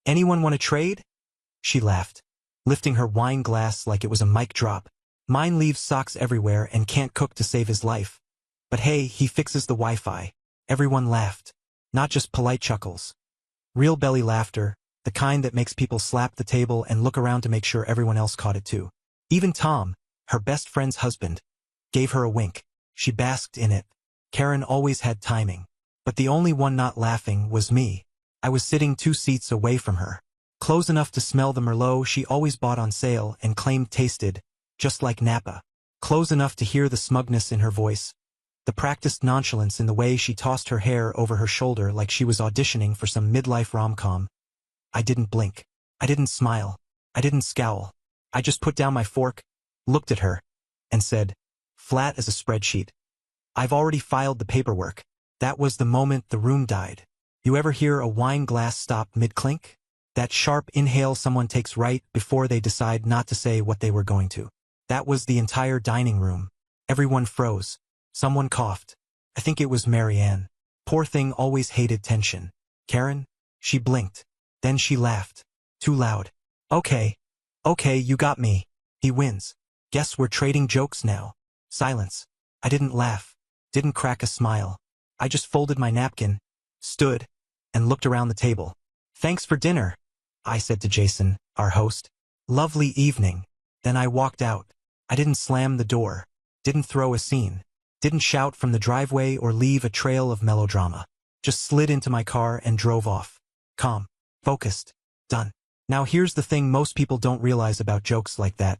Anyone want to trade? She laughed, lifting her wine glass like it was a mic drop. Mine leaves socks everywhere and can't cook to save his life. But hey, he fixes the Wi-Fi. Everyone laughed. Not just polite chuckles. Real belly laughter, the kind that makes people slap the table and look around to make sure everyone else caught it too. Even Tom, her best friend's husband, gave her a wink. She basked in it. Karen always had timing. But the only one not laughing was me. I was sitting 2 seats away from her. Close enough to smell the Merlot she always bought on sale and claimed tasted just like Napa. Close enough to hear the smugness in her voice, the practiced nonchalance in the way she tossed her hair over her shoulder like she was auditioning for some midlife rom-com. I didn't blink. I didn't smile. I didn't scowl. I just put down my fork, looked at her, and said, flat as a spreadsheet, I've already filed the paperwork. That was the moment the room died. You ever hear a wine glass stop mid-clink? That sharp inhale someone takes right before they decide not to say what they were going to. That was the entire dining room. Everyone froze. Someone coughed. I think it was Marianne. Poor thing always hated tension. Karen? She blinked. Then she laughed. Too loud. Okay, you got me. He wins. Guess we're trading jokes now. Silence. I didn't laugh. Didn't crack a smile. I just folded my napkin, stood, and looked around the table. Thanks for dinner, I said to Jason, our host. Lovely evening. Then I walked out. I didn't slam the door. Didn't throw a scene. Didn't shout from the driveway or leave a trail of melodrama. Just slid into my car and drove off. Calm. Focused. Done. Now here's the thing most people don't realize about jokes like that.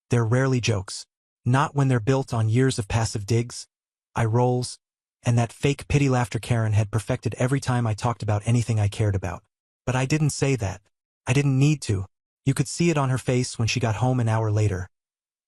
They're rarely jokes. Not when they're built on years of passive digs, eye rolls, and that fake pity laughter Karen had perfected every time I talked about anything I cared about. But I didn't say that. I didn't need to. You could see it on her face when she got home an hour later.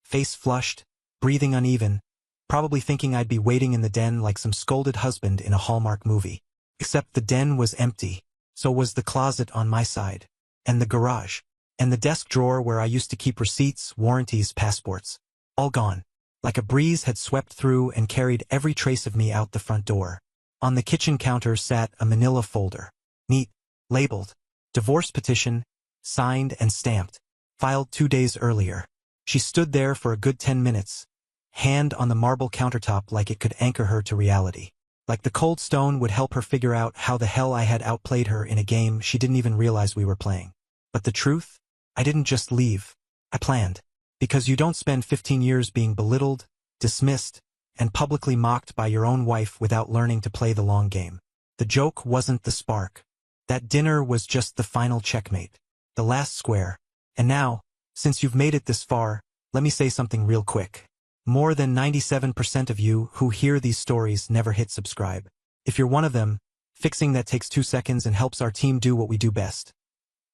Face flushed, breathing uneven, probably thinking I'd be waiting in the den like some scolded husband in a Hallmark movie. Except the den was empty. So was the closet on my side. And the garage. And the desk drawer where I used to keep receipts, warranties, passports. All gone. Like a breeze had swept through and carried every trace of me out the front door. On the kitchen counter sat a manila folder. Neat. Labeled. Divorce petition. Signed and stamped. Filed 2 days earlier. She stood there for a good 10 minutes. Hand on the marble countertop like it could anchor her to reality. Like the cold stone would help her figure out how the hell I had outplayed her in a game she didn't even realize we were playing. But the truth? I didn't just leave. I planned. Because you don't spend 15 years being belittled, dismissed, and publicly mocked by your own wife without learning to play the long game. The joke wasn't the spark. That dinner was just the final checkmate. The last square. And now, since you've made it this far, let me say something real quick. More than 97% of you who hear these stories never hit subscribe. If you're one of them, fixing that takes 2 seconds and helps our team do what we do best.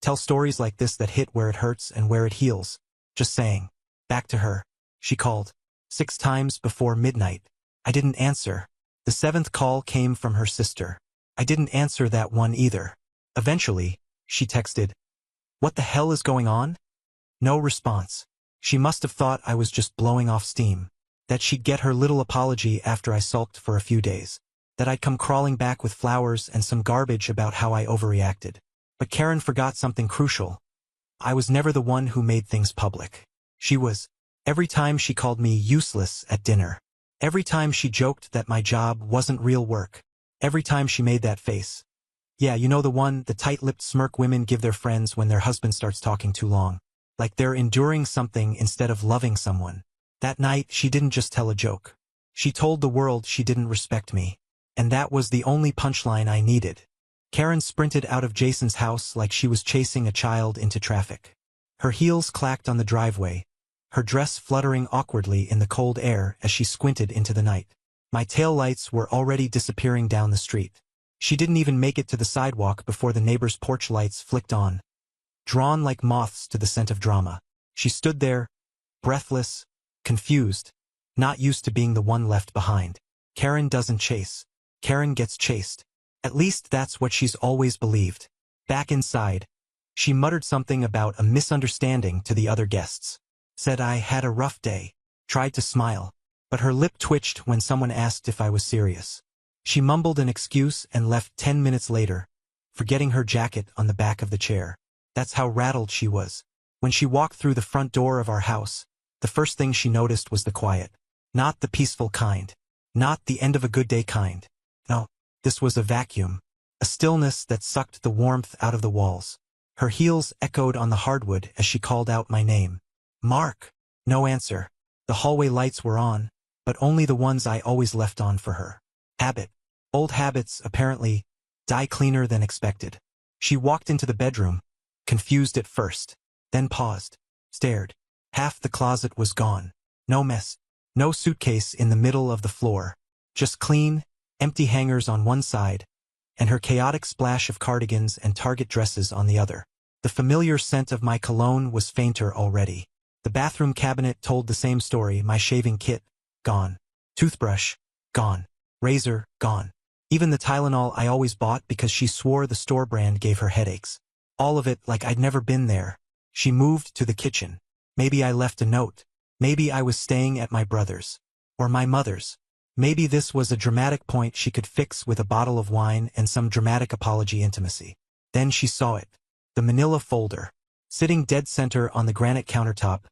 Tell stories like this that hit where it hurts and where it heals. Just saying. Back to her. She called. 6 times before midnight. I didn't answer. The 7th call came from her sister. I didn't answer that one either. Eventually, she texted, "What the hell is going on?" No response. She must have thought I was just blowing off steam. That she'd get her little apology after I sulked for a few days. That I'd come crawling back with flowers and some garbage about how I overreacted. But Karen forgot something crucial. I was never the one who made things public. She was. Every time she called me useless at dinner. Every time she joked that my job wasn't real work. Every time she made that face. Yeah, you know the one, the tight-lipped smirk women give their friends when their husband starts talking too long. Like they're enduring something instead of loving someone. That night, she didn't just tell a joke. She told the world she didn't respect me. And that was the only punchline I needed. Karen sprinted out of Jason's house like she was chasing a child into traffic. Her heels clacked on the driveway, her dress fluttering awkwardly in the cold air as she squinted into the night. My taillights were already disappearing down the street. She didn't even make it to the sidewalk before the neighbor's porch lights flicked on. Drawn like moths to the scent of drama. She stood there, breathless, confused, not used to being the one left behind. Karen doesn't chase. Karen gets chased. At least that's what she's always believed. Back inside, she muttered something about a misunderstanding to the other guests. Said I had a rough day. Tried to smile, but her lip twitched when someone asked if I was serious. She mumbled an excuse and left 10 minutes later, forgetting her jacket on the back of the chair. That's how rattled she was. When she walked through the front door of our house, the first thing she noticed was the quiet. Not the peaceful kind. Not the end of a good day kind. No, this was a vacuum. A stillness that sucked the warmth out of the walls. Her heels echoed on the hardwood as she called out my name. Mark! No answer. The hallway lights were on, but only the ones I always left on for her. Habit. Old habits, apparently, die cleaner than expected. She walked into the bedroom, confused at first, then paused, stared. Half the closet was gone. No mess. No suitcase in the middle of the floor. Just clean, empty hangers on one side, and her chaotic splash of cardigans and Target dresses on the other. The familiar scent of my cologne was fainter already. The bathroom cabinet told the same story. My shaving kit, gone. Toothbrush, gone. Razor, gone. Even the Tylenol I always bought because she swore the store brand gave her headaches. All of it like I'd never been there. She moved to the kitchen. Maybe I left a note. Maybe I was staying at my brother's. Or my mother's. Maybe this was a dramatic point she could fix with a bottle of wine and some dramatic apology intimacy. Then she saw it. The manila folder. Sitting dead center on the granite countertop,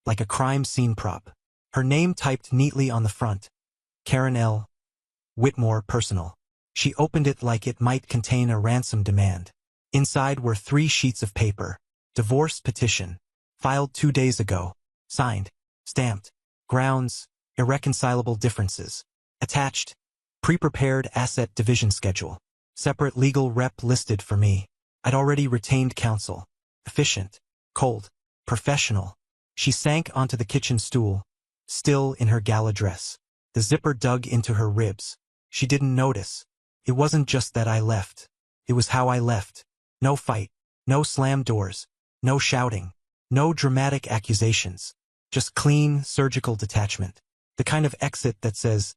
like a crime scene prop. Her name typed neatly on the front. Karen L. Whitmore, personal. She opened it like it might contain a ransom demand. Inside were 3 sheets of paper. Divorce petition. Filed 2 days ago. Signed. Stamped. Grounds. Irreconcilable differences. Attached. Pre-prepared asset division schedule. Separate legal rep listed for me. I'd already retained counsel. Efficient. Cold. Professional. She sank onto the kitchen stool, still in her gala dress. The zipper dug into her ribs. She didn't notice. It wasn't just that I left. It was how I left. No fight. No slam doors. No shouting. No dramatic accusations. Just clean, surgical detachment. The kind of exit that says,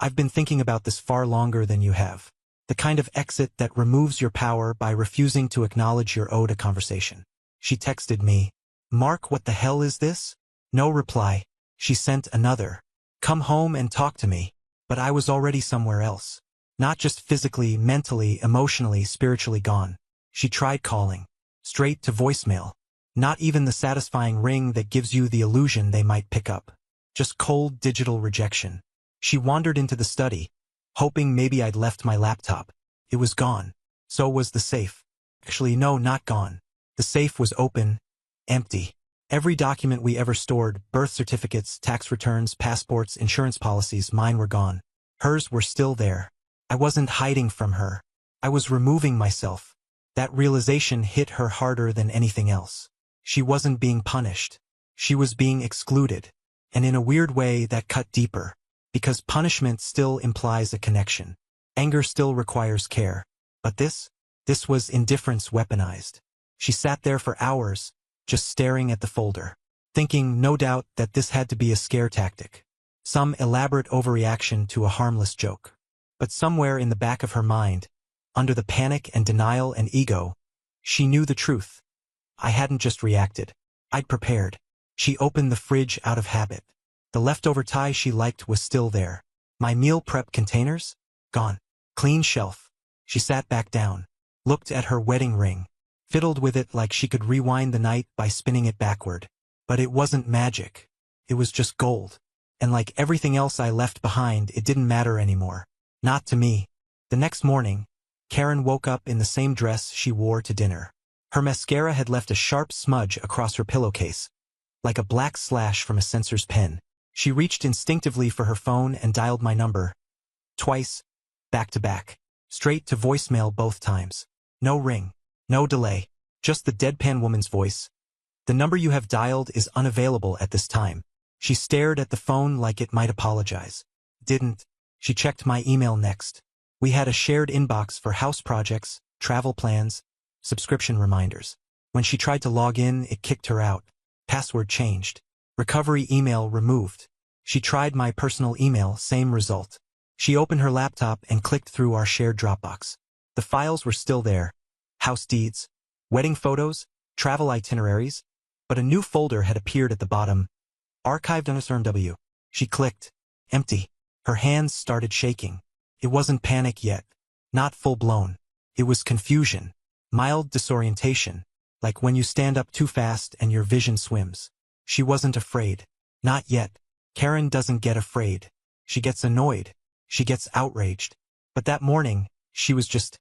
I've been thinking about this far longer than you have. The kind of exit that removes your power by refusing to acknowledge you're owed a conversation. She texted me, Mark, what the hell is this? No reply. She sent another. Come home and talk to me. But I was already somewhere else. Not just physically, mentally, emotionally, spiritually gone. She tried calling. Straight to voicemail. Not even the satisfying ring that gives you the illusion they might pick up. Just cold digital rejection. She wandered into the study, hoping maybe I'd left my laptop. It was gone. So was the safe. Actually, no, not gone. The safe was open, empty. Every document we ever stored, birth certificates, tax returns, passports, insurance policies, mine were gone. Hers were still there. I wasn't hiding from her. I was removing myself. That realization hit her harder than anything else. She wasn't being punished. She was being excluded. And in a weird way that cut deeper. Because punishment still implies a connection. Anger still requires care. But this was indifference weaponized. She sat there for hours, just staring at the folder, thinking, no doubt, that this had to be a scare tactic. Some elaborate overreaction to a harmless joke. But somewhere in the back of her mind, under the panic and denial and ego, she knew the truth. I hadn't just reacted. I'd prepared. She opened the fridge out of habit. The leftover tie she liked was still there. My meal prep containers? Gone. Clean shelf. She sat back down, looked at her wedding ring, fiddled with it like she could rewind the night by spinning it backward. But it wasn't magic. It was just gold. And like everything else I left behind, it didn't matter anymore. Not to me. The next morning, Karen woke up in the same dress she wore to dinner. Her mascara had left a sharp smudge across her pillowcase, like a black slash from a censor's pen. She reached instinctively for her phone and dialed my number. Twice, back to back. Straight to voicemail both times. No ring. No delay. Just the deadpan woman's voice. The number you have dialed is unavailable at this time. She stared at the phone like it might apologize. Didn't. She checked my email next. We had a shared inbox for house projects, travel plans, subscription reminders. When she tried to log in, it kicked her out. Password changed. Recovery email removed. She tried my personal email, same result. She opened her laptop and clicked through our shared Dropbox. The files were still there. House deeds, wedding photos, travel itineraries, but a new folder had appeared at the bottom. Archived on SRMW. She clicked. Empty. Her hands started shaking. It wasn't panic yet. Not full-blown. It was confusion. Mild disorientation. Like when you stand up too fast and your vision swims. She wasn't afraid. Not yet. Karen doesn't get afraid. She gets annoyed. She gets outraged. But that morning, she was just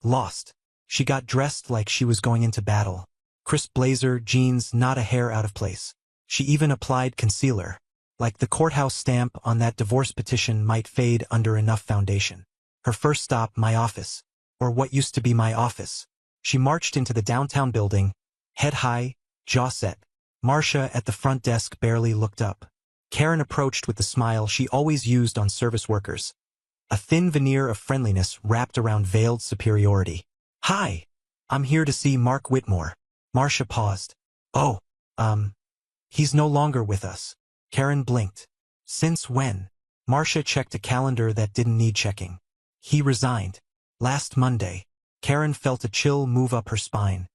lost. She got dressed like she was going into battle. Crisp blazer, jeans, not a hair out of place. She even applied concealer. Like the courthouse stamp on that divorce petition might fade under enough foundation. Her first stop, my office. Or what used to be my office. She marched into the downtown building, head high, jaw set. Marcia at the front desk barely looked up. Karen approached with the smile she always used on service workers. A thin veneer of friendliness wrapped around veiled superiority. "Hi. I'm here to see Mark Whitmore." Marcia paused. "Oh, he's no longer with us." Karen blinked. "Since when?" Marcia checked a calendar that didn't need checking. "He resigned. Last Monday." Karen felt a chill move up her spine.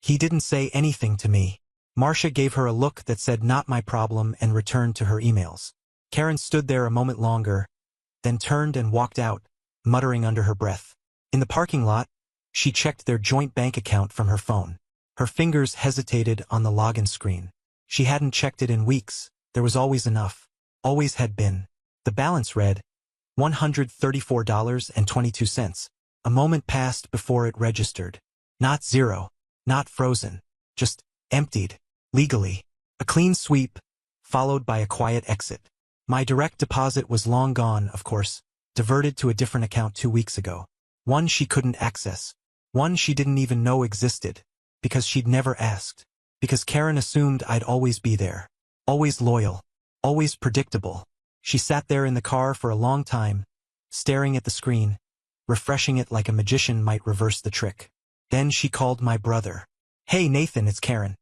"He didn't say anything to me." Marcia gave her a look that said not my problem and returned to her emails. Karen stood there a moment longer, then turned and walked out, muttering under her breath. In the parking lot, she checked their joint bank account from her phone. Her fingers hesitated on the login screen. She hadn't checked it in weeks. There was always enough. Always had been. The balance read $134.22. A moment passed before it registered. Not zero. Not frozen. Just emptied. Legally. A clean sweep, followed by a quiet exit. My direct deposit was long gone, of course, diverted to a different account 2 weeks ago. One she couldn't access. One she didn't even know existed. Because she'd never asked. Because Karen assumed I'd always be there. Always loyal. Always predictable. She sat there in the car for a long time, staring at the screen, refreshing it like a magician might reverse the trick. Then she called my brother. "Hey Nathan, it's Karen.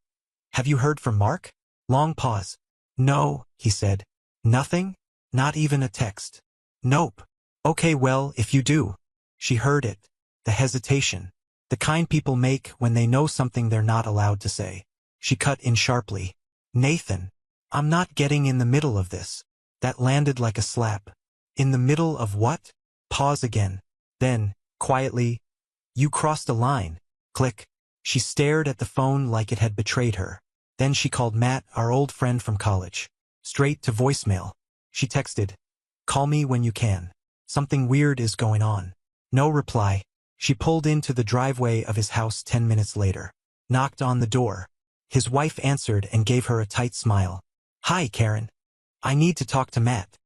Have you heard from Mark?" Long pause. "No," he said. "Nothing? Not even a text?" "Nope." "Okay, well, if you do." She heard it. The hesitation. The kind people make when they know something they're not allowed to say. She cut in sharply. "Nathan, I'm not getting in the middle of this." That landed like a slap. "In the middle of what?" Pause again. Then, quietly, "You crossed a line." Click. She stared at the phone like it had betrayed her. Then she called Matt, our old friend from college. Straight to voicemail. She texted, "Call me when you can. Something weird is going on." No reply. She pulled into the driveway of his house 10 minutes later. Knocked on the door. His wife answered and gave her a tight smile. "Hi, Karen. I need to talk to Matt."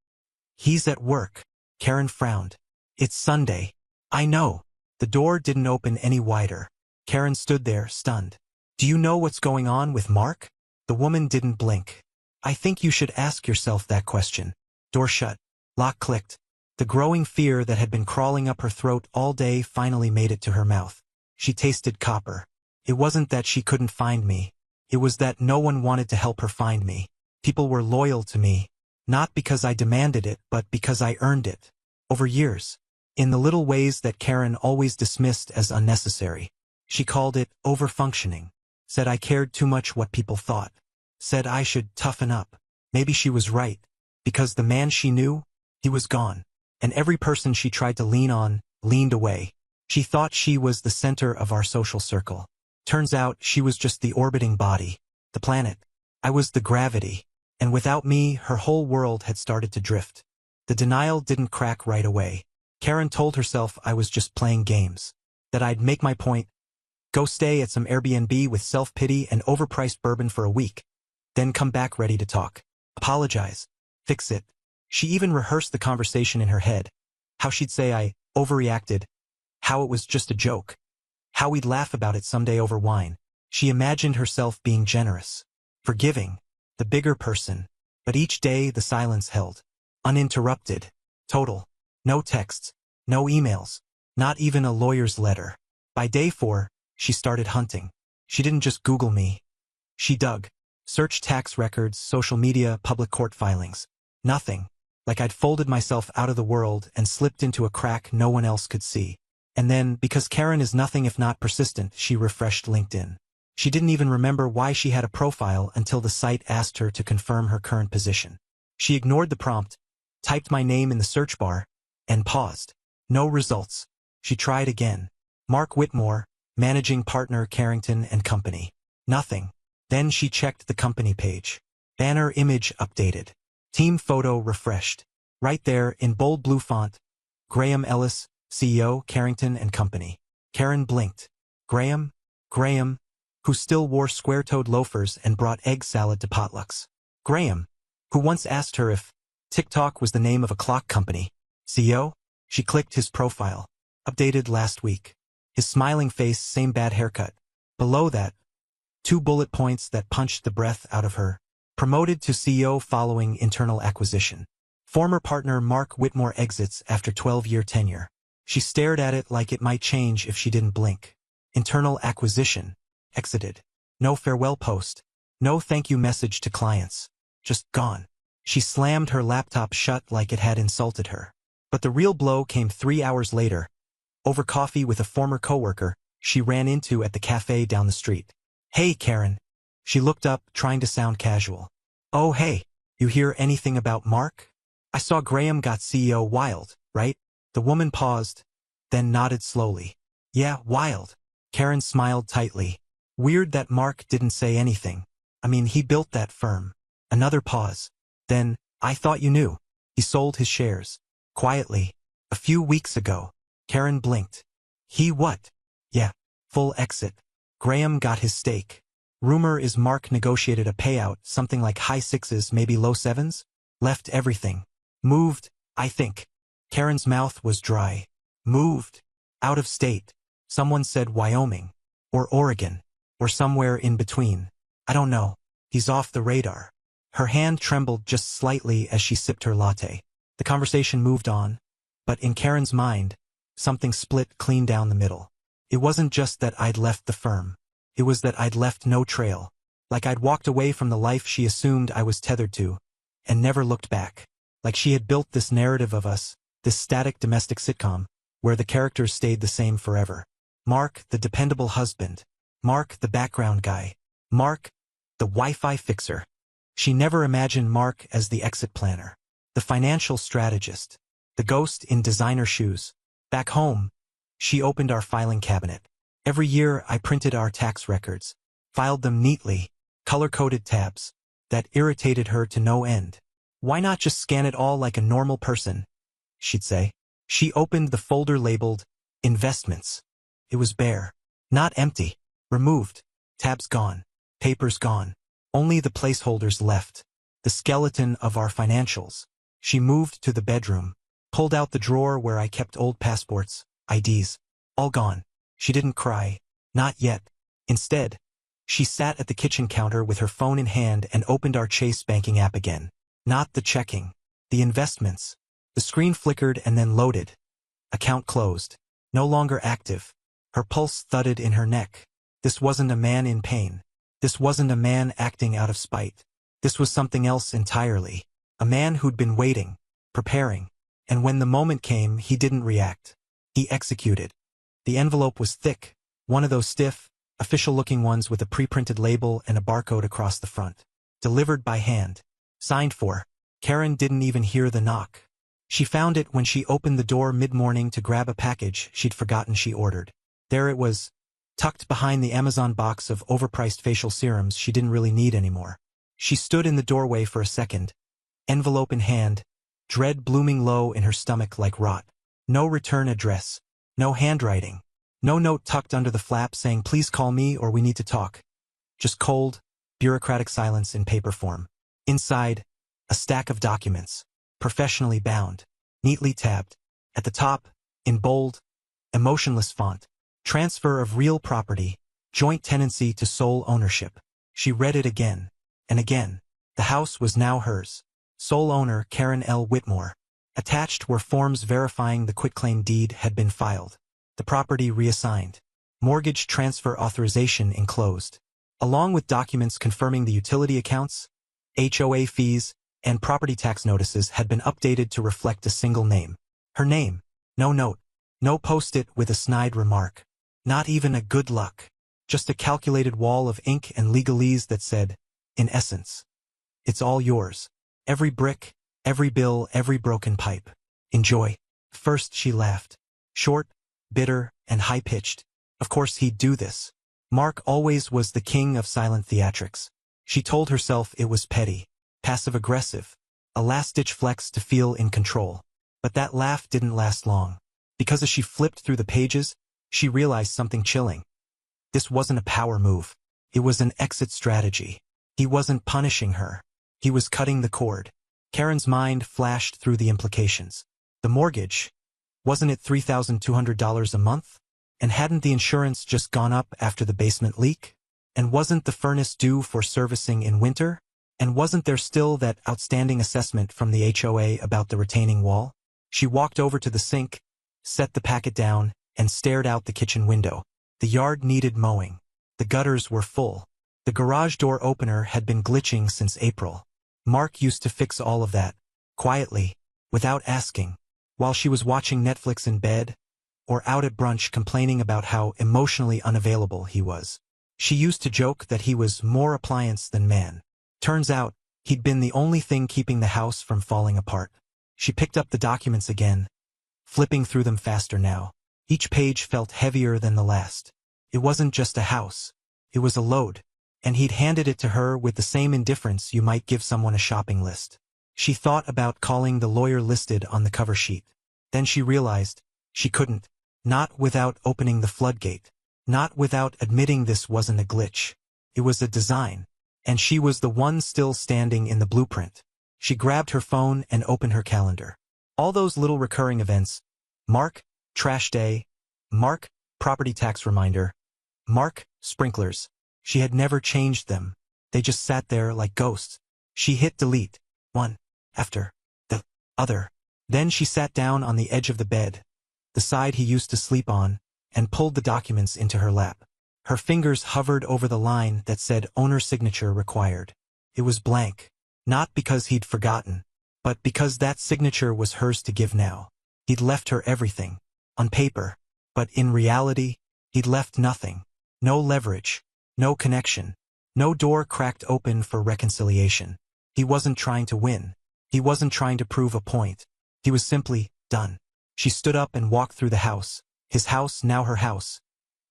"He's at work." Karen frowned. "It's Sunday." "I know." The door didn't open any wider. Karen stood there, stunned. "Do you know what's going on with Mark?" The woman didn't blink. "I think you should ask yourself that question." Door shut. Lock clicked. The growing fear that had been crawling up her throat all day finally made it to her mouth. She tasted copper. It wasn't that she couldn't find me. It was that no one wanted to help her find me. People were loyal to me. Not because I demanded it, but because I earned it. Over years. In the little ways that Karen always dismissed as unnecessary. She called it overfunctioning. Said I cared too much what people thought. Said I should toughen up. Maybe she was right. Because the man she knew, he was gone. And every person she tried to lean on, leaned away. She thought she was the center of our social circle. Turns out she was just the orbiting body. The planet. I was the gravity. And without me, her whole world had started to drift. The denial didn't crack right away. Karen told herself I was just playing games. That I'd make my point, go stay at some Airbnb with self-pity and overpriced bourbon for a week, then come back ready to talk. Apologize. Fix it. She even rehearsed the conversation in her head. How she'd say I overreacted. How it was just a joke. How we'd laugh about it someday over wine. She imagined herself being generous. Forgiving. The bigger person. But each day the silence held. Uninterrupted. Total. No texts. No emails. Not even a lawyer's letter. By day 4, she started hunting. She didn't just Google me. She dug. Searched tax records, social media, public court filings. Nothing. Like I'd folded myself out of the world and slipped into a crack no one else could see. And then, because Karen is nothing if not persistent, she refreshed LinkedIn. She didn't even remember why she had a profile until the site asked her to confirm her current position. She ignored the prompt, typed my name in the search bar, and paused. No results. She tried again. Mark Whitmore, managing partner Carrington and Company. Nothing. Then she checked the company page. Banner image updated. Team photo refreshed. Right there, in bold blue font, Graham Ellis, CEO, Carrington and Company. Karen blinked. Graham? Graham, who still wore square-toed loafers and brought egg salad to potlucks. Graham, who once asked her if TikTok was the name of a clock company. CEO? She clicked his profile. Updated last week. His smiling face, same bad haircut. Below that, 2 bullet points that punched the breath out of her. Promoted to CEO following internal acquisition. Former partner Mark Whitmore exits after 12-year tenure. She stared at it like it might change if she didn't blink. Internal acquisition. Exited. No farewell post. No thank you message to clients. Just gone. She slammed her laptop shut like it had insulted her. But the real blow came 3 hours later. Over coffee with a former coworker she ran into at the cafe down the street. Hey, Karen. She looked up, trying to sound casual. Oh, hey. You hear anything about Mark? I saw Graham got CEO Wild, right? The woman paused, then nodded slowly. Yeah, Wild. Karen smiled tightly. Weird that Mark didn't say anything. I mean, he built that firm. Another pause. Then, I thought you knew. He sold his shares. Quietly. A few weeks ago. Karen blinked. He what? Yeah. Full exit. Graham got his stake. Rumor is Mark negotiated a payout, something like high 6s, maybe low 7s? Left everything. Moved, I think. Karen's mouth was dry. Moved. Out of state. Someone said Wyoming. Or Oregon. Or somewhere in between. I don't know. He's off the radar. Her hand trembled just slightly as she sipped her latte. The conversation moved on. But in Karen's mind, something split clean down the middle. It wasn't just that I'd left the firm. It was that I'd left no trail. Like I'd walked away from the life she assumed I was tethered to, and never looked back. Like she had built this narrative of us, this static domestic sitcom, where the characters stayed the same forever. Mark, the dependable husband. Mark, the background guy. Mark, the Wi-Fi fixer. She never imagined Mark as the exit planner, the financial strategist, the ghost in designer shoes. Back home, she opened our filing cabinet. Every year I printed our tax records, filed them neatly, color-coded tabs. That irritated her to no end. Why not just scan it all like a normal person? She'd say. She opened the folder labeled Investments. It was bare. Not empty. Removed. Tabs gone. Papers gone. Only the placeholders left. The skeleton of our financials. She moved to the bedroom, pulled out the drawer where I kept old passports, IDs. All gone. She didn't cry. Not yet. Instead, she sat at the kitchen counter with her phone in hand and opened our Chase banking app again. Not the checking. The investments. The screen flickered and then loaded. Account closed. No longer active. Her pulse thudded in her neck. This wasn't a man in pain. This wasn't a man acting out of spite. This was something else entirely. A man who'd been waiting, preparing. And when the moment came, he didn't react. He executed. The envelope was thick, one of those stiff, official-looking ones with a pre-printed label and a barcode across the front. Delivered by hand. Signed for. Karen didn't even hear the knock. She found it when she opened the door mid-morning to grab a package she'd forgotten she ordered. There it was, tucked behind the Amazon box of overpriced facial serums she didn't really need anymore. She stood in the doorway for a second, envelope in hand, dread blooming low in her stomach like rot. No return address. No handwriting. No note tucked under the flap saying please call me or we need to talk. Just cold, bureaucratic silence in paper form. Inside, a stack of documents, professionally bound, neatly tabbed. At the top, in bold, emotionless font, transfer of real property, joint tenancy to sole ownership. She read it again, and again. The house was now hers. Sole owner Karen L. Whitmore. Attached were forms verifying the quitclaim deed had been filed. The property reassigned. Mortgage transfer authorization enclosed. Along with documents confirming the utility accounts, HOA fees, and property tax notices had been updated to reflect a single name. Her name. No note. No post-it with a snide remark. Not even a good luck. Just a calculated wall of ink and legalese that said, in essence, it's all yours. Every brick, every bill, every broken pipe. Enjoy. First she laughed. Short, bitter, and high-pitched. Of course he'd do this. Mark always was the king of silent theatrics. She told herself it was petty, passive-aggressive, a last-ditch flex to feel in control. But that laugh didn't last long. Because as she flipped through the pages, she realized something chilling. This wasn't a power move. It was an exit strategy. He wasn't punishing her. He was cutting the cord. Karen's mind flashed through the implications. The mortgage, wasn't it $3,200 a month? And hadn't the insurance just gone up after the basement leak? And wasn't the furnace due for servicing in winter? And wasn't there still that outstanding assessment from the HOA about the retaining wall? She walked over to the sink, set the packet down, and stared out the kitchen window. The yard needed mowing. The gutters were full. The garage door opener had been glitching since April. Mark used to fix all of that, quietly, without asking, while she was watching Netflix in bed, or out at brunch complaining about how emotionally unavailable he was. She used to joke that he was more appliance than man. Turns out, he'd been the only thing keeping the house from falling apart. She picked up the documents again, flipping through them faster now. Each page felt heavier than the last. It wasn't just a house. It was a load, and he'd handed it to her with the same indifference you might give someone a shopping list. She thought about calling the lawyer listed on the cover sheet. Then she realized she couldn't. Not without opening the floodgate. Not without admitting this wasn't a glitch. It was a design. And she was the one still standing in the blueprint. She grabbed her phone and opened her calendar. All those little recurring events. Mark, trash day. Mark, property tax reminder. Mark, sprinklers. She had never changed them. They just sat there like ghosts. She hit delete, one after the other. Then she sat down on the edge of the bed, the side he used to sleep on, and pulled the documents into her lap. Her fingers hovered over the line that said owner signature required. It was blank, not because he'd forgotten, but because that signature was hers to give now. He'd left her everything, on paper, but in reality, he'd left nothing. No leverage, no connection, no door cracked open for reconciliation. He wasn't trying to win. He wasn't trying to prove a point. He was simply done. She stood up and walked through the house, his house now her house,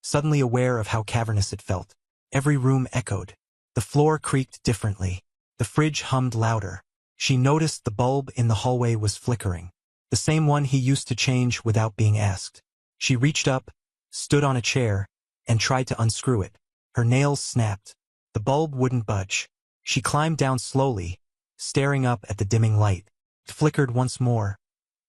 suddenly aware of how cavernous it felt. Every room echoed. The floor creaked differently. The fridge hummed louder. She noticed the bulb in the hallway was flickering, the same one he used to change without being asked. She reached up, stood on a chair, and tried to unscrew it. Her nails snapped. The bulb wouldn't budge. She climbed down slowly, staring up at the dimming light. It flickered once more,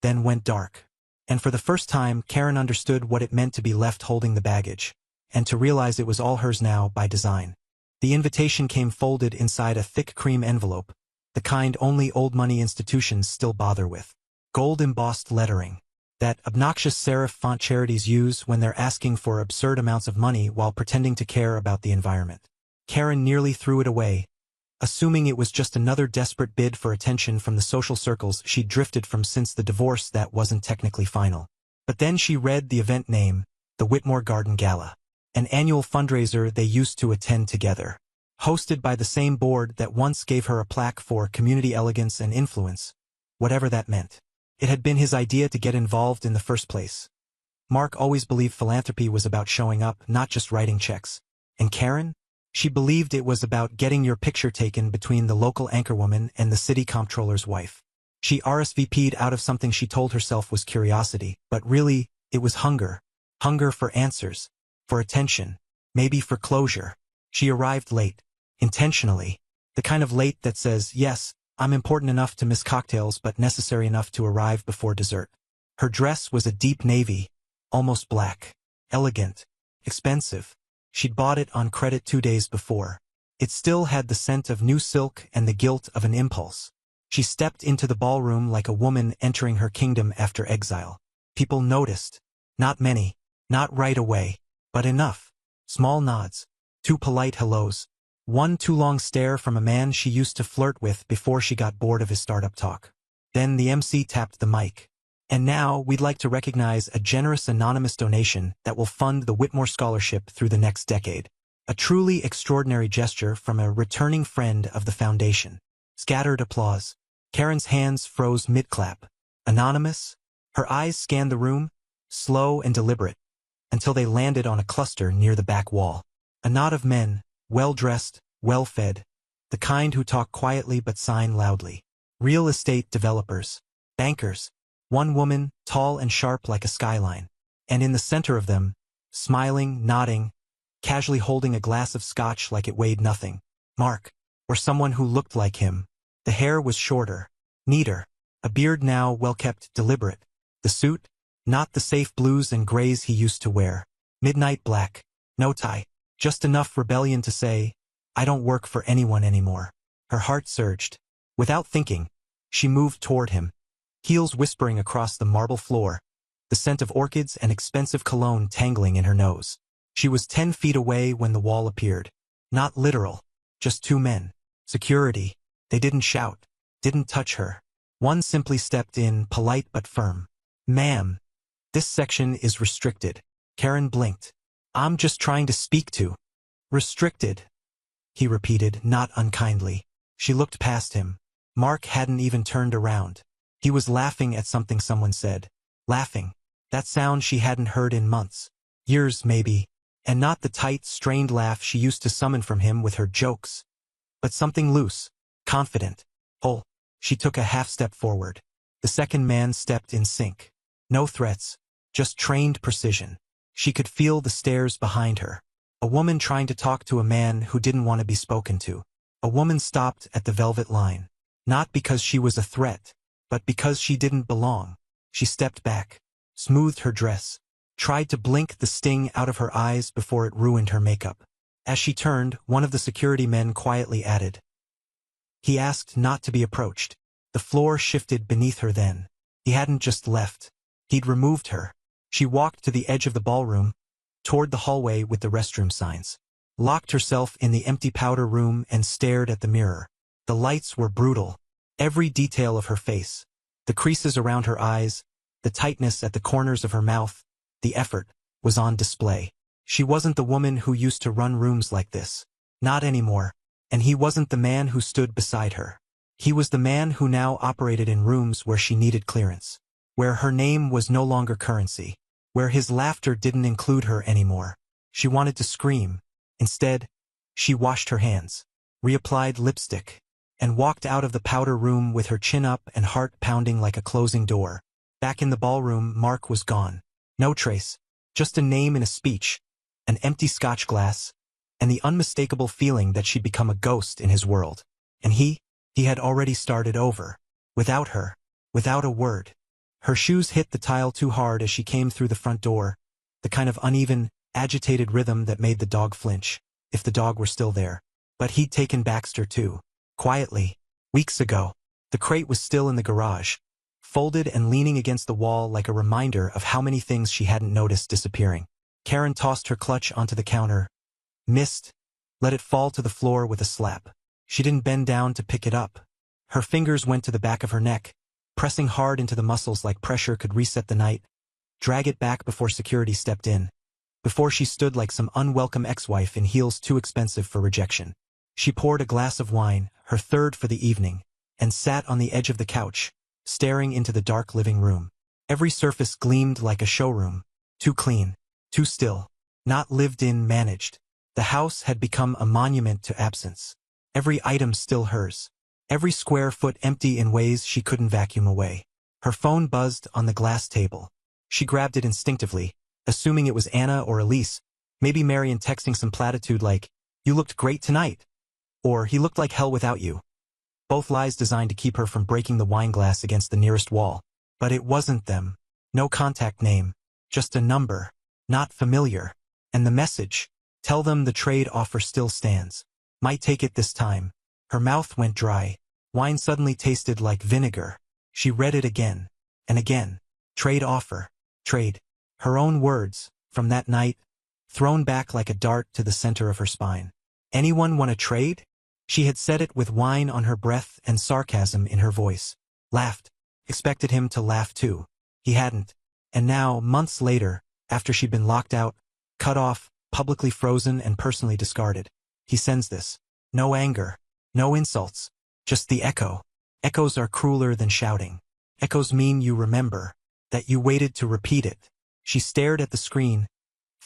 then went dark. And for the first time, Karen understood what it meant to be left holding the baggage, and to realize it was all hers now by design. The invitation came folded inside a thick cream envelope, the kind only old money institutions still bother with. Gold-embossed lettering. That obnoxious serif font charities use when they're asking for absurd amounts of money while pretending to care about the environment. Karen nearly threw it away, assuming it was just another desperate bid for attention from the social circles she'd drifted from since the divorce that wasn't technically final. But then she read the event name, the Whitmore Garden Gala, an annual fundraiser they used to attend together, hosted by the same board that once gave her a plaque for community elegance and influence, whatever that meant. It had been his idea to get involved in the first place. Mark always believed philanthropy was about showing up, not just writing checks. And Karen? She believed it was about getting your picture taken between the local anchorwoman and the city comptroller's wife. She RSVP'd out of something she told herself was curiosity, but really, it was hunger. Hunger for answers, for attention, maybe for closure. She arrived late, intentionally, the kind of late that says, yes, I'm important enough to miss cocktails but necessary enough to arrive before dessert. Her dress was a deep navy, almost black, elegant, expensive. She'd bought it on credit 2 days before. It still had the scent of new silk and the guilt of an impulse. She stepped into the ballroom like a woman entering her kingdom after exile. People noticed. Not many. Not right away. But enough. Small nods. 2 polite hellos. 1 too long stare from a man she used to flirt with before she got bored of his startup talk. Then the MC tapped the mic. And now we'd like to recognize a generous anonymous donation that will fund the Whitmore Scholarship through the next decade. A truly extraordinary gesture from a returning friend of the foundation. Scattered applause. Karen's hands froze mid-clap. Anonymous? Her eyes scanned the room, slow and deliberate. until they landed on a cluster near the back wall. A knot of men, well-dressed, well-fed, the kind who talk quietly but sign loudly. Real estate developers, bankers, one woman, tall and sharp like a skyline. And in the center of them, smiling, nodding, casually holding a glass of scotch like it weighed nothing, Mark, or someone who looked like him. The hair was shorter, neater, a beard now well-kept, deliberate. The suit, not the safe blues and grays he used to wear. Midnight black, no tie, just enough rebellion to say, I don't work for anyone anymore. Her heart surged. Without thinking, she moved toward him, heels whispering across the marble floor, the scent of orchids and expensive cologne tangling in her nose. She was 10 feet away when the wall appeared. Not literal, just two men. Security. They didn't shout, didn't touch her. One simply stepped in, polite but firm. Ma'am, this section is restricted. Karen blinked. I'm just trying to speak to. Restricted, he repeated, not unkindly. She looked past him. Mark hadn't even turned around. He was laughing at something someone said. Laughing. That sound she hadn't heard in months. Years, maybe. And not the tight, strained laugh she used to summon from him with her jokes. But something loose, confident, whole. She took a half-step forward. The second man stepped in sync. No threats, just trained precision. She could feel the stares behind her. A woman trying to talk to a man who didn't want to be spoken to. A woman stopped at the velvet line. Not because she was a threat, but because she didn't belong. She stepped back, smoothed her dress, tried to blink the sting out of her eyes before it ruined her makeup. As she turned, one of the security men quietly added. He asked not to be approached. The floor shifted beneath her then. He hadn't just left. He'd removed her. She walked to the edge of the ballroom, toward the hallway with the restroom signs. Locked herself in the empty powder room and stared at the mirror. The lights were brutal. Every detail of her face, the creases around her eyes, the tightness at the corners of her mouth, the effort, was on display. She wasn't the woman who used to run rooms like this. Not anymore. And he wasn't the man who stood beside her. He was the man who now operated in rooms where she needed clearance. Where her name was no longer currency. Where his laughter didn't include her anymore. She wanted to scream. Instead, she washed her hands, reapplied lipstick, and walked out of the powder room with her chin up and heart pounding like a closing door. Back in the ballroom, Mark was gone. No trace, just a name in a speech, an empty scotch glass, and the unmistakable feeling that she'd become a ghost in his world. And he had already started over. Without her. Without a word. Her shoes hit the tile too hard as she came through the front door, the kind of uneven, agitated rhythm that made the dog flinch, if the dog were still there. But he'd taken Baxter too. Quietly. Weeks ago. The crate was still in the garage, folded and leaning against the wall like a reminder of how many things she hadn't noticed disappearing. Karen tossed her clutch onto the counter, missed, let it fall to the floor with a slap. She didn't bend down to pick it up. Her fingers went to the back of her neck, pressing hard into the muscles like pressure could reset the night, drag it back before security stepped in. Before she stood like some unwelcome ex-wife in heels too expensive for rejection. She poured a glass of wine, her third for the evening, and sat on the edge of the couch, staring into the dark living room. Every surface gleamed like a showroom. Too clean, too still, not lived in, managed. The house had become a monument to absence. Every item still hers. Every square foot empty in ways she couldn't vacuum away. Her phone buzzed on the glass table. She grabbed it instinctively, assuming it was Anna or Elise, maybe Marion texting some platitude like, "You looked great tonight," or "He looked like hell without you." Both lies designed to keep her from breaking the wine glass against the nearest wall. But it wasn't them. No contact name. Just a number. Not familiar. And the message. Tell them the trade offer still stands. Might take it this time. Her mouth went dry. Wine suddenly tasted like vinegar. She read it again. And again. Trade offer. Trade. Her own words, from that night, thrown back like a dart to the center of her spine. Anyone want to trade? She had said it with wine on her breath and sarcasm in her voice. Laughed. Expected him to laugh too. He hadn't. And now, months later, after she'd been locked out, cut off, publicly frozen and personally discarded, he sends this. No anger. No insults. Just the echo. Echoes are crueler than shouting. Echoes mean you remember. That you waited to repeat it. She stared at the screen,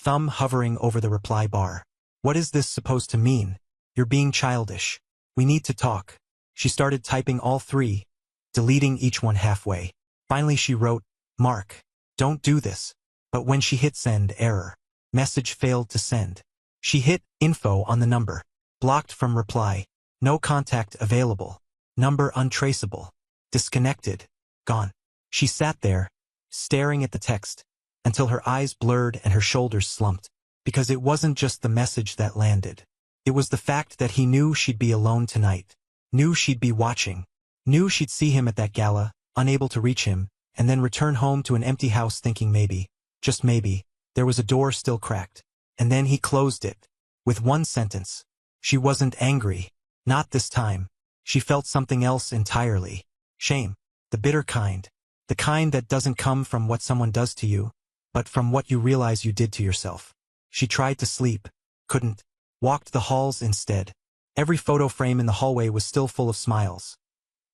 thumb hovering over the reply bar. What is this supposed to mean? You're being childish. We need to talk. She started typing all three, deleting each one halfway. Finally she wrote, Mark, don't do this. But when she hit send, error. Message failed to send. She hit info on the number. Blocked from reply. No contact available. Number untraceable. Disconnected. Gone. She sat there, staring at the text, until her eyes blurred and her shoulders slumped. Because it wasn't just the message that landed. It was the fact that he knew she'd be alone tonight. Knew she'd be watching. Knew she'd see him at that gala, unable to reach him, and then return home to an empty house thinking maybe, just maybe, there was a door still cracked. And then he closed it. With one sentence. She wasn't angry. Not this time. She felt something else entirely. Shame. The bitter kind. The kind that doesn't come from what someone does to you, but from what you realize you did to yourself. She tried to sleep. Couldn't. Walked the halls instead. Every photo frame in the hallway was still full of smiles.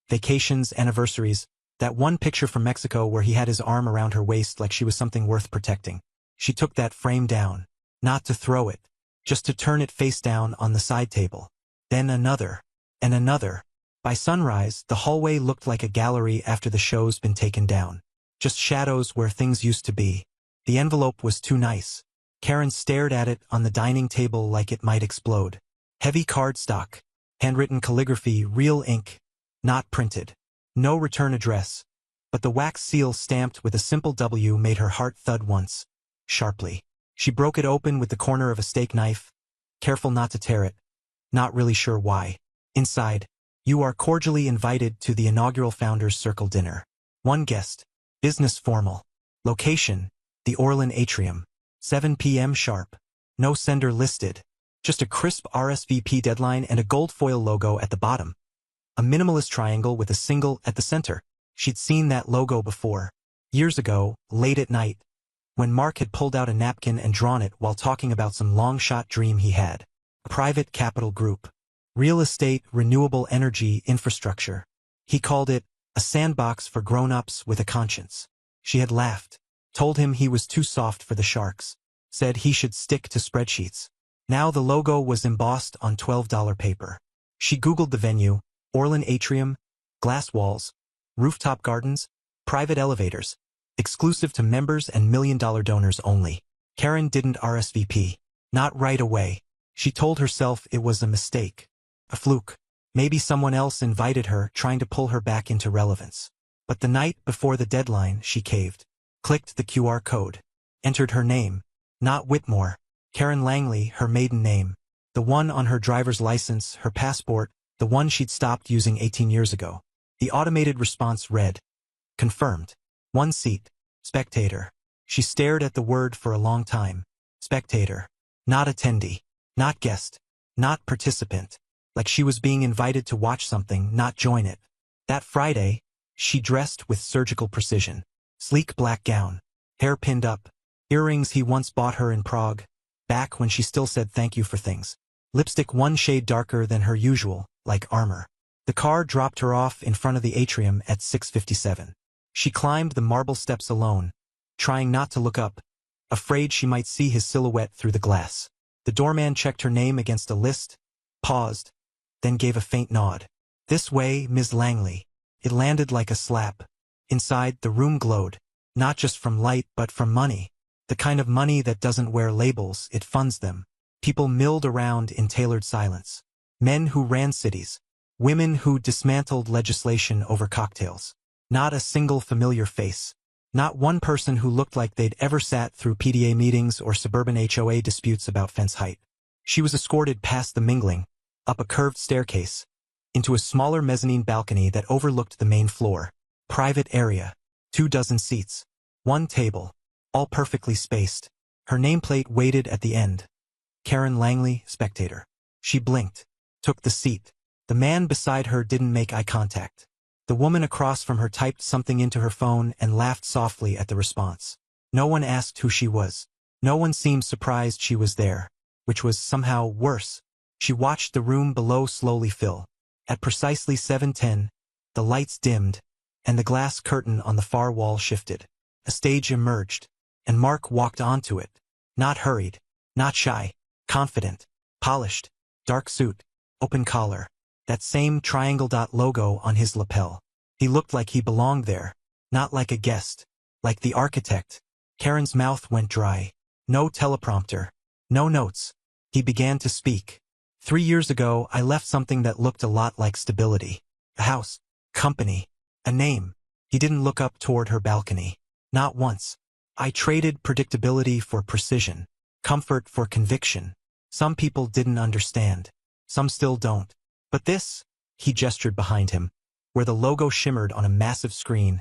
Vacations, anniversaries, that one picture from Mexico where he had his arm around her waist like she was something worth protecting. She took that frame down. Not to throw it. Just to turn it face down on the side table. Then another. And another. By sunrise, the hallway looked like a gallery after the show's been taken down. Just shadows where things used to be. The envelope was too nice. Karen stared at it on the dining table like it might explode. Heavy cardstock. Handwritten calligraphy, real ink. Not printed. No return address. But the wax seal stamped with a simple W made her heart thud once. Sharply. She broke it open with the corner of a steak knife. Careful not to tear it. Not really sure why. Inside. You are cordially invited to the inaugural Founders Circle dinner. One guest. Business formal. Location. The Orlin Atrium. 7 p.m. sharp. No sender listed. Just a crisp RSVP deadline and a gold foil logo at the bottom. A minimalist triangle with a single at the center. She'd seen that logo before. Years ago, late at night, when Mark had pulled out a napkin and drawn it while talking about some long-shot dream he had. A private capital group. Real estate, renewable energy, infrastructure. He called it a sandbox for grown-ups with a conscience. She had laughed. Told him he was too soft for the sharks. Said he should stick to spreadsheets. Now the logo was embossed on $12 paper. She Googled the venue, Orlin Atrium, glass walls, rooftop gardens, private elevators, exclusive to members and million-dollar donors only. Karen didn't RSVP. Not right away. She told herself it was a mistake. A fluke. Maybe someone else invited her, trying to pull her back into relevance. But the night before the deadline, she caved. Clicked the QR code. Entered her name. Not Whitmore. Karen Langley, her maiden name. The one on her driver's license, her passport, the one she'd stopped using 18 years ago. The automated response read, confirmed. One seat. Spectator. She stared at the word for a long time. Spectator. Not attendee. Not guest. Not participant. Like she was being invited to watch something, not join it. That Friday, she dressed with surgical precision. Sleek black gown. Hair pinned up. Earrings he once bought her in Prague. Back when she still said thank you for things. Lipstick one shade darker than her usual, like armor. The car dropped her off in front of the atrium at 6:57. She climbed the marble steps alone, trying not to look up, afraid she might see his silhouette through the glass. The doorman checked her name against a list, paused, then gave a faint nod. This way, Ms. Langley. It landed like a slap. Inside, the room glowed, not just from light but from money. The kind of money that doesn't wear labels, it funds them. People milled around in tailored silence. Men who ran cities. Women who dismantled legislation over cocktails. Not a single familiar face. Not one person who looked like they'd ever sat through PDA meetings or suburban HOA disputes about fence height. She was escorted past the mingling, up a curved staircase, into a smaller mezzanine balcony that overlooked the main floor. Private area. 24 seats. One table. All perfectly spaced. Her nameplate waited at the end. Karen Langley, spectator. She blinked. Took the seat. The man beside her didn't make eye contact. The woman across from her typed something into her phone and laughed softly at the response. No one asked who she was. No one seemed surprised she was there, which was somehow worse. She watched the room below slowly fill. At precisely 7:10, the lights dimmed, and the glass curtain on the far wall shifted. A stage emerged, and Mark walked onto it. Not hurried, not shy, confident, polished, dark suit, open collar, that same triangle dot logo on his lapel. He looked like he belonged there, not like a guest, like the architect. Karen's mouth went dry. No teleprompter, no notes. He began to speak. 3 years ago, I left something that looked a lot like stability. A house, company, a name. He didn't look up toward her balcony. Not once. I traded predictability for precision, comfort for conviction. Some people didn't understand. Some still don't. But this, he gestured behind him, where the logo shimmered on a massive screen.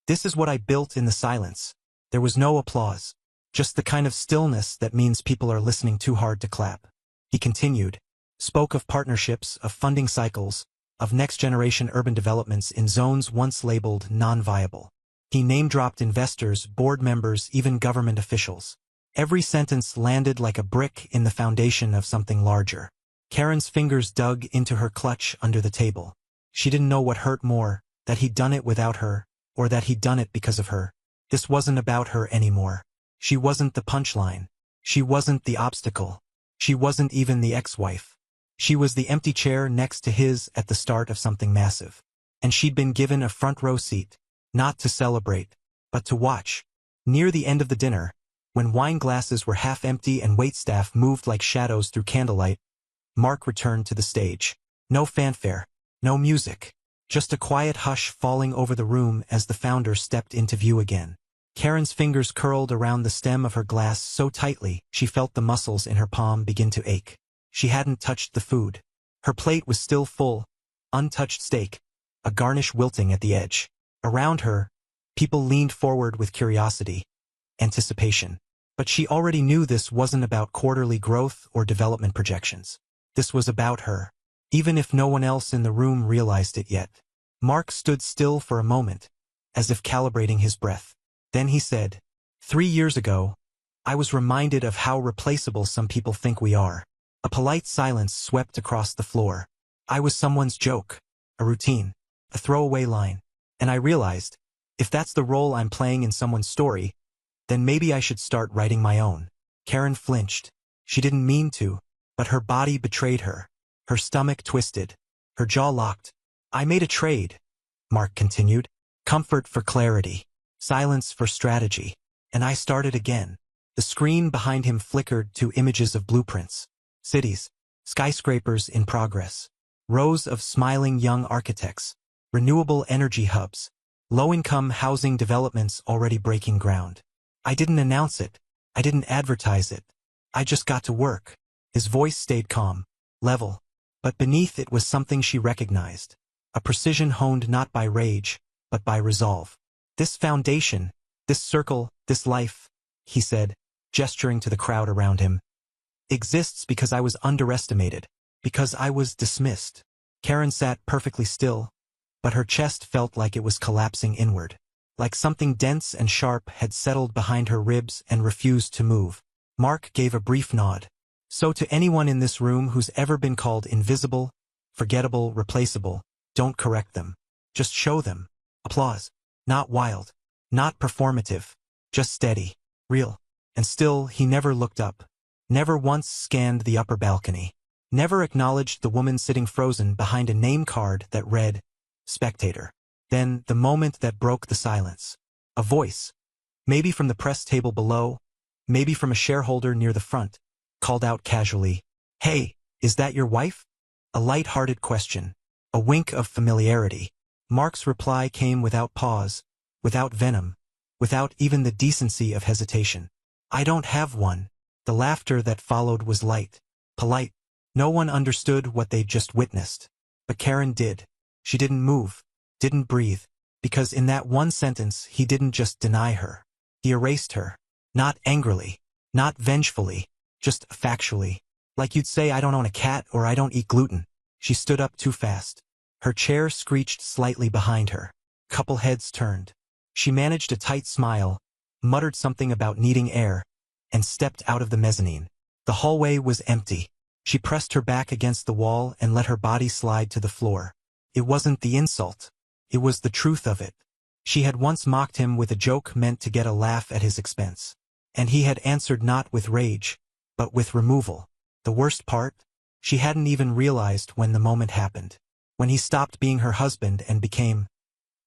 This is what I built in the silence. There was no applause. Just the kind of stillness that means people are listening too hard to clap. He continued, spoke of partnerships, of funding cycles, of next-generation urban developments in zones once labeled non-viable. He name-dropped investors, board members, even government officials. Every sentence landed like a brick in the foundation of something larger. Karen's fingers dug into her clutch under the table. She didn't know what hurt more, that he'd done it without her, or that he'd done it because of her. This wasn't about her anymore. She wasn't the punchline. She wasn't the obstacle. She wasn't even the ex-wife. She was the empty chair next to his at the start of something massive. And she'd been given a front-row seat, not to celebrate, but to watch. Near the end of the dinner, when wine glasses were half empty and waitstaff moved like shadows through candlelight, Mark returned to the stage. No fanfare, no music, just a quiet hush falling over the room as the founder stepped into view again. Karen's fingers curled around the stem of her glass so tightly she felt the muscles in her palm begin to ache. She hadn't touched the food. Her plate was still full, untouched steak, a garnish wilting at the edge. Around her, people leaned forward with curiosity, anticipation. But she already knew this wasn't about quarterly growth or development projections. This was about her, even if no one else in the room realized it yet. Mark stood still for a moment, as if calibrating his breath. Then he said, 3 years ago, I was reminded of how replaceable some people think we are. A polite silence swept across the floor. I was someone's joke, a routine, a throwaway line. And I realized, if that's the role I'm playing in someone's story, then maybe I should start writing my own. Karen flinched. She didn't mean to, but her body betrayed her. Her stomach twisted. Her jaw locked. I made a trade, Mark continued. Comfort for clarity. Silence for strategy. And I started again. The screen behind him flickered to images of blueprints. Cities. Skyscrapers in progress. Rows of smiling young architects. Renewable energy hubs. Low-income housing developments already breaking ground. I didn't announce it. I didn't advertise it. I just got to work. His voice stayed calm, level. But beneath it was something she recognized. A precision honed not by rage, but by resolve. This foundation, this circle, this life, he said, gesturing to the crowd around him, exists because I was underestimated, because I was dismissed. Karen sat perfectly still, but her chest felt like it was collapsing inward, like something dense and sharp had settled behind her ribs and refused to move. Mark gave a brief nod. So to anyone in this room who's ever been called invisible, forgettable, replaceable, don't correct them. Just show them. Applause. Not wild. Not performative. Just steady. Real. And still, he never looked up. Never once scanned the upper balcony. Never acknowledged the woman sitting frozen behind a name card that read, Spectator. Then, the moment that broke the silence. A voice. Maybe from the press table below, maybe from a shareholder near the front, called out casually, Hey, is that your wife? A light-hearted question. A wink of familiarity. Mark's reply came without pause, without venom, without even the decency of hesitation. I don't have one. The laughter that followed was light, polite. No one understood what they'd just witnessed. But Karen did. She didn't move, didn't breathe, because in that one sentence he didn't just deny her. He erased her. Not angrily, not vengefully, just factually. Like you'd say I don't own a cat or I don't eat gluten. She stood up too fast. Her chair screeched slightly behind her. Couple heads turned. She managed a tight smile, muttered something about needing air, and stepped out of the mezzanine. The hallway was empty. She pressed her back against the wall and let her body slide to the floor. It wasn't the insult. It was the truth of it. She had once mocked him with a joke meant to get a laugh at his expense. And he had answered not with rage, but with removal. The worst part? She hadn't even realized when the moment happened. When he stopped being her husband and became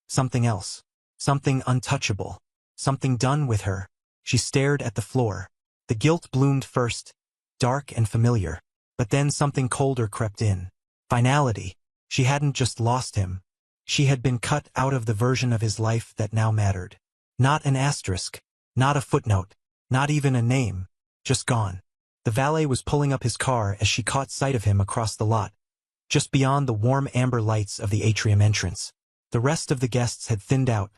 something else. Something untouchable. Something done with her. She stared at the floor. The guilt bloomed first, dark and familiar. But then something colder crept in. Finality. She hadn't just lost him. She had been cut out of the version of his life that now mattered. Not an asterisk. Not a footnote. Not even a name. Just gone. The valet was pulling up his car as she caught sight of him across the lot, just beyond the warm amber lights of the atrium entrance. The rest of the guests had thinned out.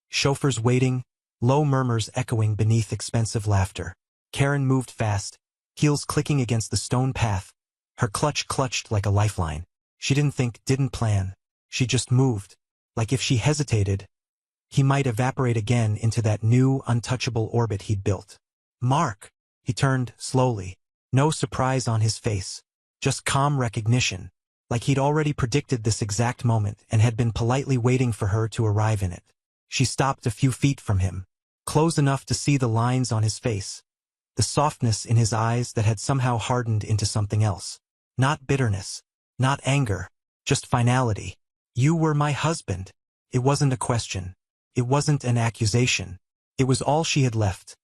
Chauffeurs waiting, low murmurs echoing beneath expensive laughter. Karen moved fast, heels clicking against the stone path, her clutch clutched like a lifeline. She didn't think, didn't plan. She just moved. Like if she hesitated, he might evaporate again into that new, untouchable orbit he'd built. Mark! He turned, slowly. No surprise on his face. Just calm recognition. Like he'd already predicted this exact moment and had been politely waiting for her to arrive in it. She stopped a few feet from him, close enough to see the lines on his face. The softness in his eyes that had somehow hardened into something else. Not bitterness. Not anger. Just finality. You were my husband. It wasn't a question. It wasn't an accusation. It was all she had left.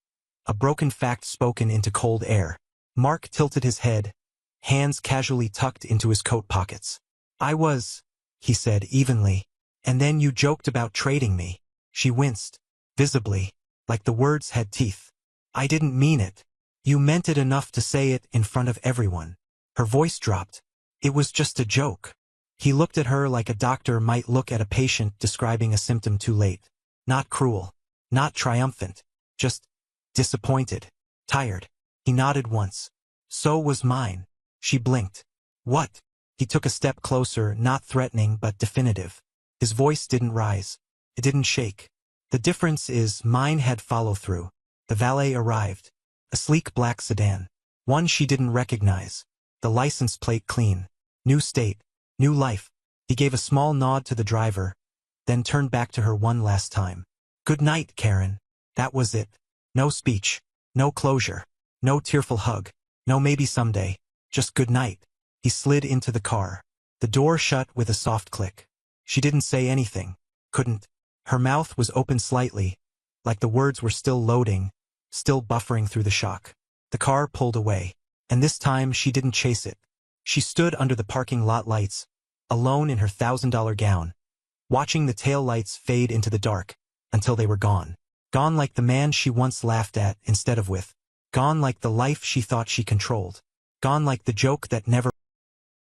A broken fact spoken into cold air. Mark tilted his head, hands casually tucked into his coat pockets. I was, he said evenly. And then you joked about trading me. She winced, visibly, like the words had teeth. I didn't mean it. You meant it enough to say it in front of everyone. Her voice dropped. It was just a joke. He looked at her like a doctor might look at a patient describing a symptom too late. Not cruel. Not triumphant. Just disappointed. Tired. He nodded once. So was mine. She blinked. What? He took a step closer, not threatening but definitive. His voice didn't rise. It didn't shake. The difference is mine had follow-through. The valet arrived. A sleek black sedan. One she didn't recognize. The license plate clean. New state. New life. He gave a small nod to the driver, then turned back to her one last time. Good night, Karen. That was it. No speech. No closure. No tearful hug. No maybe someday. Just good night. He slid into the car. The door shut with a soft click. She didn't say anything. Couldn't. Her mouth was open slightly, like the words were still loading, still buffering through the shock. The car pulled away. And this time she didn't chase it. She stood under the parking lot lights, alone in her $1,000 gown, watching the tail lights fade into the dark, until they were gone. Gone like the man she once laughed at instead of with. Gone like the life she thought she controlled. Gone like the joke that never